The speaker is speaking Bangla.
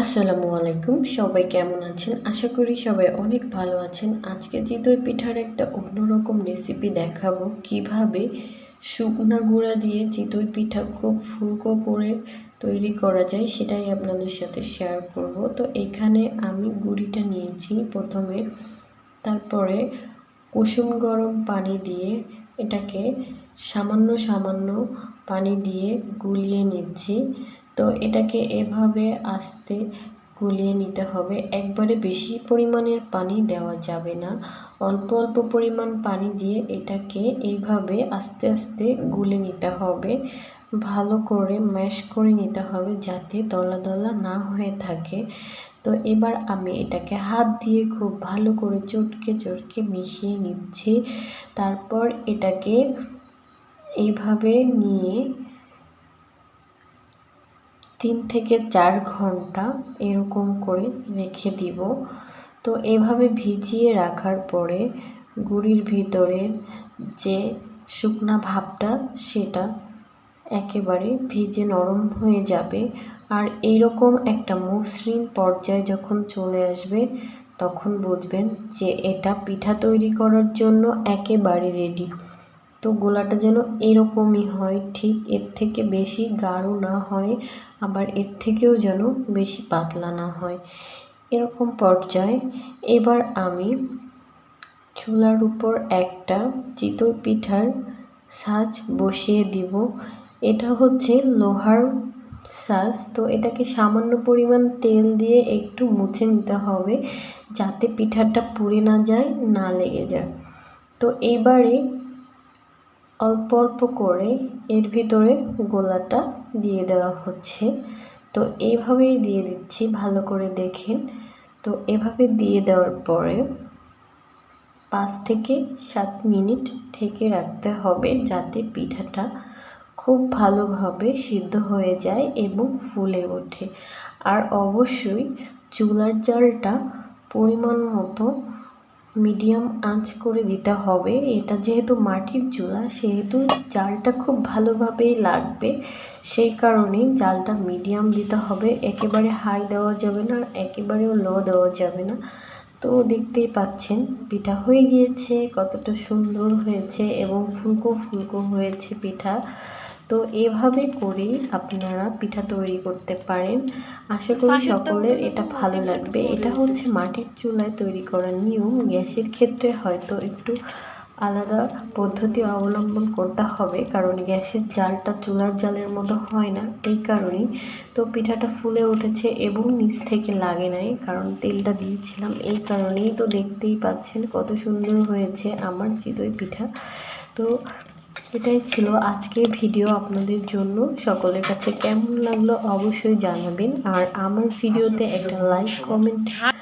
আসসালামু আলাইকুম, সবাই কেমন আছেন? আশা করি সবাই অনেক ভালো আছেন। আজকে চিতই পিঠার একটা অন্যরকম রেসিপি দেখাবো, কিভাবে শুকনা গুঁড়া দিয়ে চিতই পিঠা খুব ফুলকো করে তৈরি করা যায়, সেটাই আপনাদের সাথে শেয়ার করব। তো এখানে আমি গুঁড়িটা নিয়েছি প্রথমে, তারপরে কুসুম গরম পানি দিয়ে এটাকে সামান্য পানি দিয়ে গুলিয়ে নিচ্ছি। তো এটাকে এভাবে আস্তে গুলিয়ে নিতে হবে, একবারে বেশি পরিমাণের পানি দেওয়া যাবে না, অল্প অল্প পরিমাণ পানি দিয়ে এটাকে এইভাবে আস্তে আস্তে গুলে নিতে হবে, ভালো করে ম্যাশ করে নিতে হবে যাতে দলা দলা না হয়ে থাকে। তো এবার আমি এটাকে হাত দিয়ে খুব ভালো করে চটকে মিশিয়ে নিচ্ছি। তারপর এটাকে এইভাবে নিয়ে 3 থেকে 4 ঘন্টা এরকম করে রেখে দিব। তো এভাবে ভিজিয়ে রাখার পরে গুঁড়ির ভিতরে যে শুকনা ভাবটা সেটা একেবারে ভিজে নরম হয়ে যাবে। আর এইরকম একটা মসৃণ পর্যায়ে যখন চলে আসবে তখন বুঝবেন যে এটা পিঠা তৈরি করার জন্য একেবারে রেডি। তো গোলাটা যেন এরকমই হয়, ঠিক এর থেকে বেশি গাঢ় না হয়, আবার এর থেকেও যেন বেশি পাতলা না হয়, এরকম পর্যায়ে এবার আমি চুলার উপর একটা চিতই পিঠার ছাঁচ বসিয়ে দিব। এটা হচ্ছে লোহার ছাঁচ। তো এটাকে সামান্য পরিমাণ তেল দিয়ে একটু মুছে নিতে হবে যাতে পিঠাটা পুড়ে না যায়, না লেগে যায়। তো এবারে অল্প অল্প করে এর ভিতরে গোলাটা দিয়ে দেওয়া হচ্ছে। তো এইভাবেই দিয়ে দিচ্ছি, ভালো করে দেখেন। তো এভাবে দিয়ে দেওয়ার পরে 5 থেকে 7 মিনিট ঢেকে রাখতে হবে যাতে পিঠাটা খুব ভালোভাবে সিদ্ধ হয়ে যায় এবং ফুলে ওঠে। আর অবশ্যই চুলার জালটা পরিমাণ মতো মিডিয়াম আঁচ করে দিতে হবে। এটা যেহেতু মাটির চুলা সেহেতু জালটা খুব ভালোভাবেই লাগবে, সেই কারণেই জালটা মিডিয়াম দিতে হবে, একেবারে হাই দেওয়া যাবে না, একেবারেও লো দেওয়া যাবে না। তো দেখতেই পাচ্ছেন পিঠা হয়ে গিয়েছে, কতটা সুন্দর হয়েছে এবং ফুলকো হয়েছে পিঠা। তো এভাবে করেই আপনারা পিঠা তৈরি করতে পারেন। আশা করি সকলের এটা ভালো লাগবে। এটা হচ্ছে মাটির চুলায় তৈরি করার নিয়ম। গ্যাসের ক্ষেত্রে হয়তো একটু আলাদা পদ্ধতি অবলম্বন করতে হবে, কারণ গ্যাসের জালটা চুলার জালের মতো হয় না, এই কারণেই। তো পিঠাটা ফুলে উঠেছে এবং নিচ থেকে লাগে নাই, কারণ তেলটা দিয়েছিলাম, এই কারণেই। তো দেখতেই পাচ্ছেন কত সুন্দর হয়েছে আমার চিতই পিঠা। তো এটাই ছিল আজকের ভিডিও আপনাদের জন্য। সকলের কাছে কেমন লাগলো অবশ্যই জানাবেন, আর আমার ভিডিওতে একটা লাইক কমেন্ট